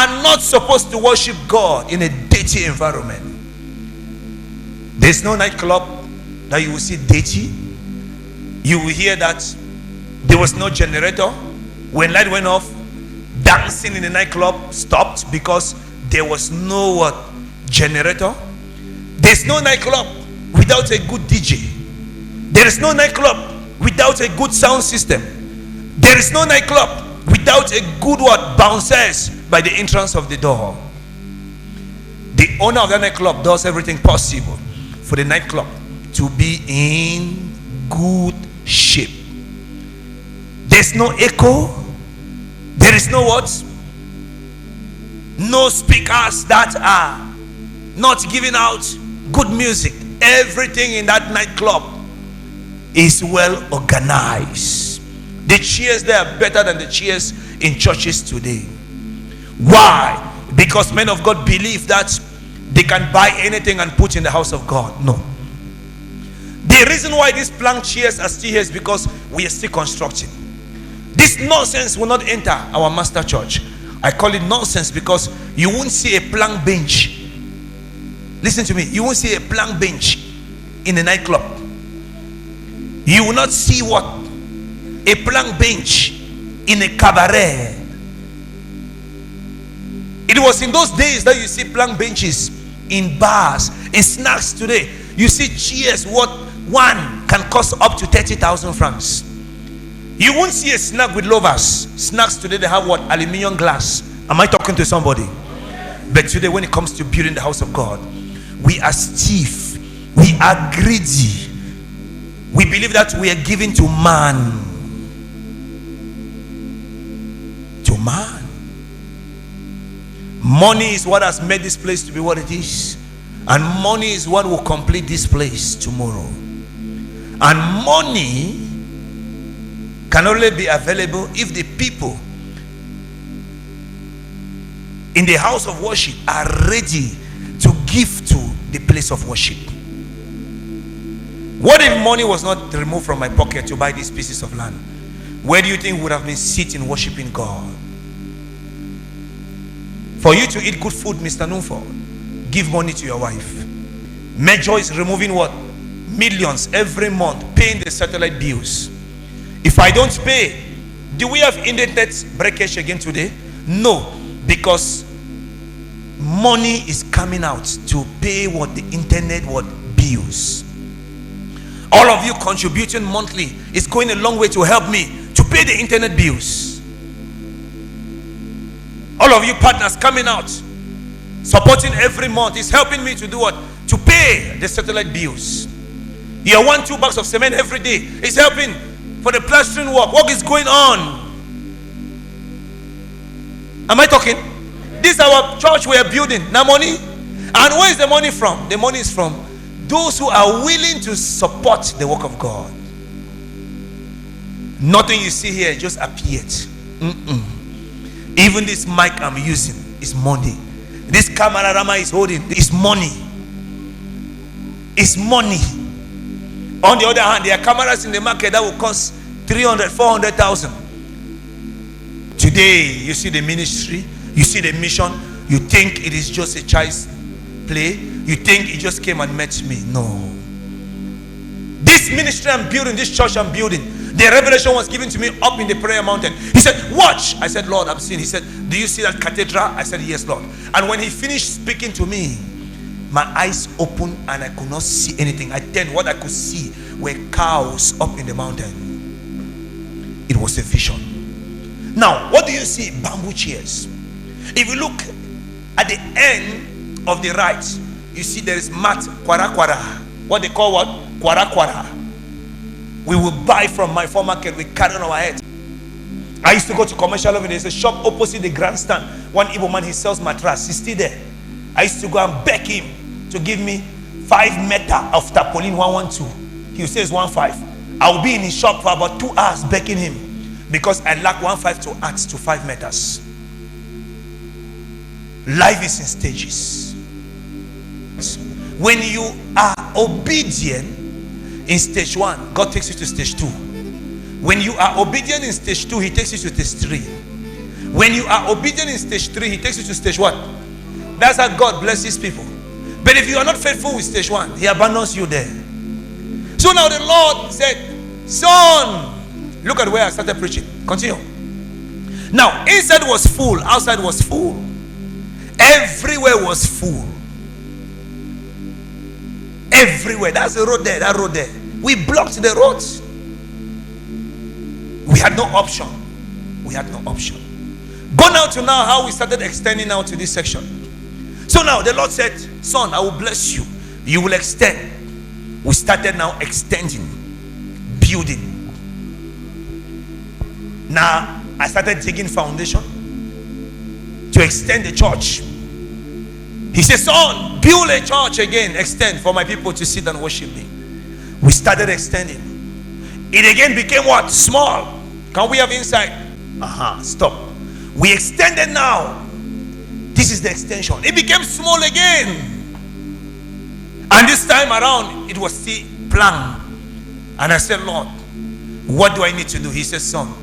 are not supposed to worship God in a dirty environment. There's no nightclub that you will see dirty. You will hear that there was no generator. When light went off, dancing in the nightclub stopped because there was no generator. There's no nightclub without a good DJ. There is no nightclub without a good sound system. There is no nightclub without a good bouncers by the entrance of the door. The owner of the nightclub does everything possible for the nightclub to be in good shape. There's no echo. There is no no speakers that are not giving out good music. Everything in that nightclub is well organized. The chairs there are better than the chairs in churches today. Why? Because men of God believe that they can buy anything and put in the house of God. No. The reason why these plank chairs are still here is because we are still constructing. This nonsense will not enter our master church. I call it nonsense because you won't see a plank bench. Listen to me. You won't see a plank bench in a nightclub. You will not see a plank bench in a cabaret. It was in those days that you see plank benches in bars, in snacks today. You see chairs, one can cost up to 30,000 francs. You won't see a snack with lovers. Snacks today, they have aluminium glass. Am I talking to somebody? But today, when it comes to building the house of God, we are stiff. We are greedy. We believe that we are giving to man. To man. Money is what has made this place to be what it is. And money is what will complete this place tomorrow. And money can only be available if the people in the house of worship are ready to give to the place of worship. What if money was not removed from my pocket to buy these pieces of land? Where do you think would have been sitting worshiping God? For you to eat good food, Mr. Numford, give money to your wife. Major is removing millions every month, paying the satellite bills. If I don't pay, do we have internet breakage again today? No, because money is coming out to pay the internet bills. All of you contributing monthly is going a long way to help me to pay the internet bills. All of you partners coming out, supporting every month is helping me to do to pay the satellite bills. Your 1-2 bags of cement every day is helping for the plastering work. Work is going on. Am I talking? This is our church we are building. Now money. And where is the money from? The money is from those who are willing to support the work of God. Nothing you see here just appeared. Even this mic I'm using is money. This camera Rama is holding is money. It's money. On the other hand, there are cameras in the market that will cost 300, 400,000. Today, you see the ministry, you see the mission, you think it is just a child's play, you think it just came and met me. No. This ministry I'm building, this church I'm building, the revelation was given to me up in the prayer mountain. He said, watch. I said, Lord, I'm seeing. He said, do you see that cathedral? I said, yes, Lord. And when he finished speaking to me, my eyes opened and I could not see anything. What I could see were cows up in the mountain. It was a vision. Now, what do you see? Bamboo chairs. If you look at the end of the right, you see there is mat kwara kwara. What they call kwara kwara. We will buy from my former market. We carry on our head. I used to go to commercial living. There's a shop opposite the grandstand. One Igbo man, he sells mattress. He's still there. I used to go and beg him to give me 5 meter of tarpaulin 112. He says 1.5. I'll be in his shop for about 2 hours begging him because I lack 1.5 to add to 5 meters. Life is in stages. When you are obedient in stage 1, God takes you to stage 2. When you are obedient in stage 2, he takes you to stage 3. When you are obedient in stage 3, he takes you to stage 1. That's how God blesses people. But if you are not faithful with stage 1, he abandons you there. So now the Lord said, son, look at where I started preaching. Continue. Now, inside was full, outside was full. Everywhere was full. Everywhere. That's the road there, that road there. We blocked the roads. We had no option. We had no option. Go now to now how we started extending now to this section. So now the Lord said, son, I will bless you. You will extend. We started now extending, building. Now I started digging foundation to extend the church. He said, son, build a church again, extend for my people to sit and worship me. We started extending. It again became what? Small. Can we have insight? Stop. We extended now. This is the extension. It became small again. And this time around, it was still plank. And I said, Lord, what do I need to do? He said, son,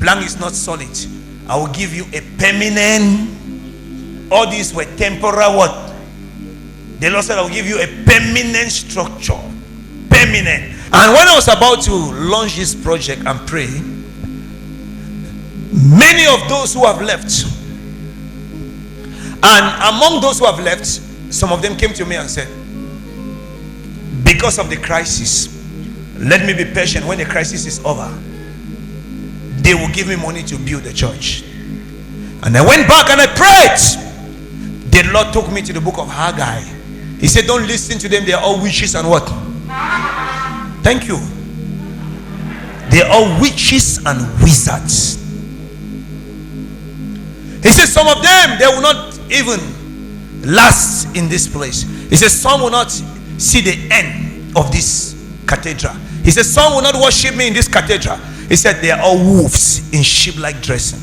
plank is not solid. I will give you a permanent. All these were temporal what? The Lord said, I will give you a permanent structure. Permanent. And when I was about to launch this project and pray, many of those who have left, and among those who have left, some of them came to me and said, because of the crisis, let me be patient. When the crisis is over, they will give me money to build a church. And I went back and I prayed. The Lord took me to the book of Haggai. He said, don't listen to them. They are all witches and what? Thank you. They are all witches and wizards. He says some of them, they will not even last in this place. He says some will not see the end of this cathedral. He says some will not worship me in this cathedral. He said they are all wolves in sheep-like dressing.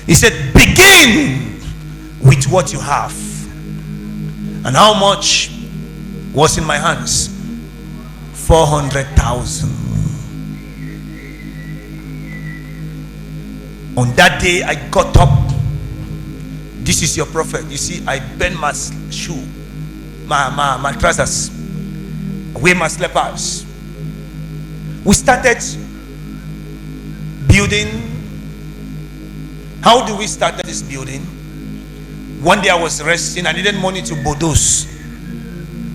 He said begin with what you have. And how much was in my hands? 400,000. On that day I got up. This is your prophet. You see, I bent my shoe, my trousers, wear my slippers. We started building. How do we start this building? One day I was resting. I needed money to bulldoze.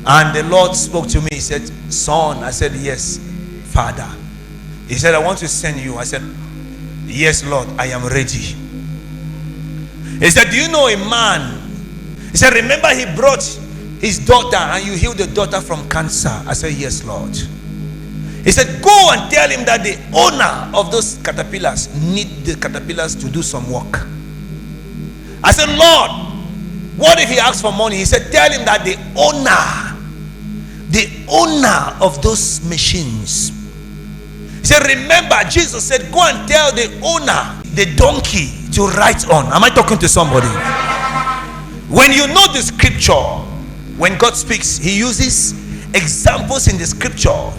And the Lord spoke to me. He said, son. I said, yes, Father. He said, I want to send you. I said, yes, Lord, I am ready. He said, do you know a man? He said, remember he brought his daughter and you healed the daughter from cancer. I said, yes, Lord. He said, go and tell him that the owner of those caterpillars need the caterpillars to do some work. I said, Lord, what if he asks for money? He said, tell him that the owner of those machines. He said, remember, Jesus said, go and tell the owner, the donkey, to write on. Am I talking to somebody? When you know the scripture, when God speaks, he uses examples in the scripture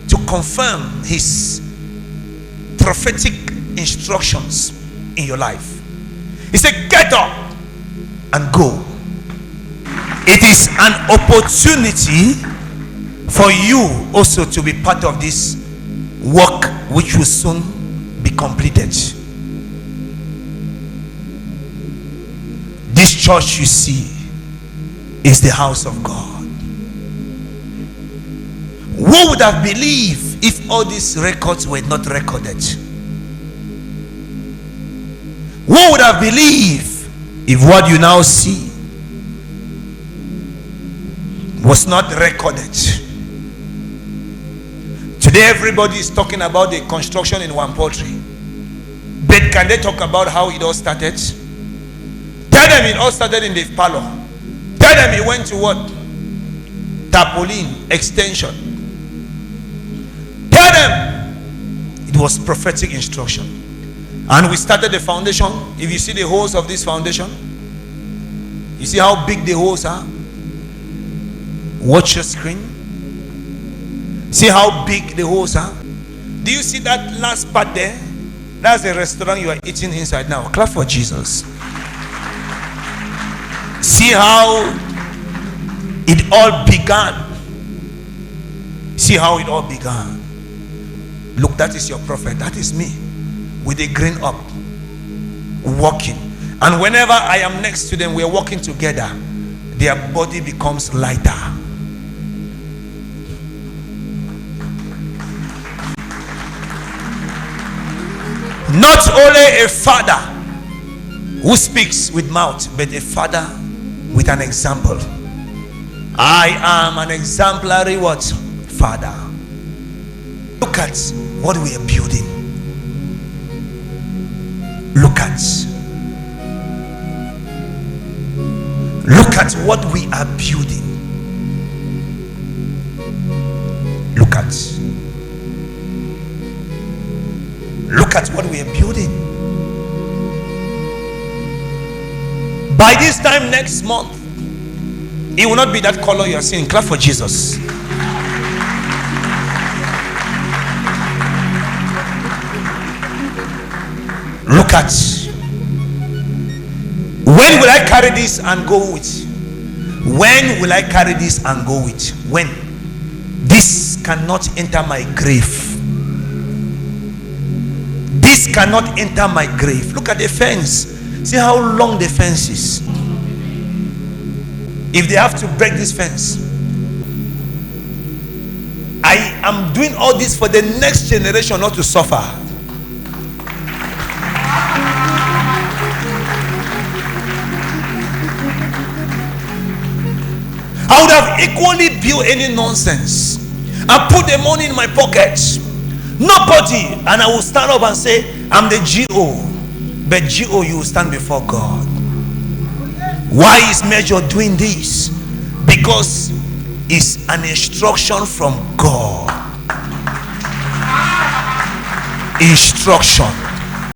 to confirm his prophetic instructions in your life. He said, get up and go. It is an opportunity for you also to be part of this work which will soon be completed. This church you see is the house of God. Who would have believed if all these records were not recorded? Who would have believed if what you now see was not recorded? Today everybody is talking about the construction in one poultry. But can they talk about how it all started? Tell them it all started in the parlor. Tell them it went to what? Tarpaulin extension. Tell them it was prophetic instruction. And we started the foundation. If you see the holes of this foundation, you see how big the holes are? Watch your screen. See how big the holes are? Do you see that last part there? That's a restaurant you are eating inside now. Clap for Jesus. See how it all began. See how it all began. Look, that is your prophet. That is me with a grin up, walking. And whenever I am next to them, we are walking together, their body becomes lighter. Not only a father who speaks with mouth, but a father with an example. I am an exemplary what? Father. Look at what we are building. Look at what we are building. Look at what we are building. By this time next month, it will not be that color you are seeing. Clap for Jesus. Look at, when will I carry this and go with? When will I carry this and go with? When? This cannot enter my grave. This cannot enter my grave. Look at the fence. See how long the fence is. If they have to break this fence, I am doing all this for the next generation not to suffer. I would have equally built any nonsense and put the money in my pocket. Nobody, and I will stand up and say, I'm the GO. But GO, you will stand before God. Why is Major doing this? Because it's an instruction from God. Instruction.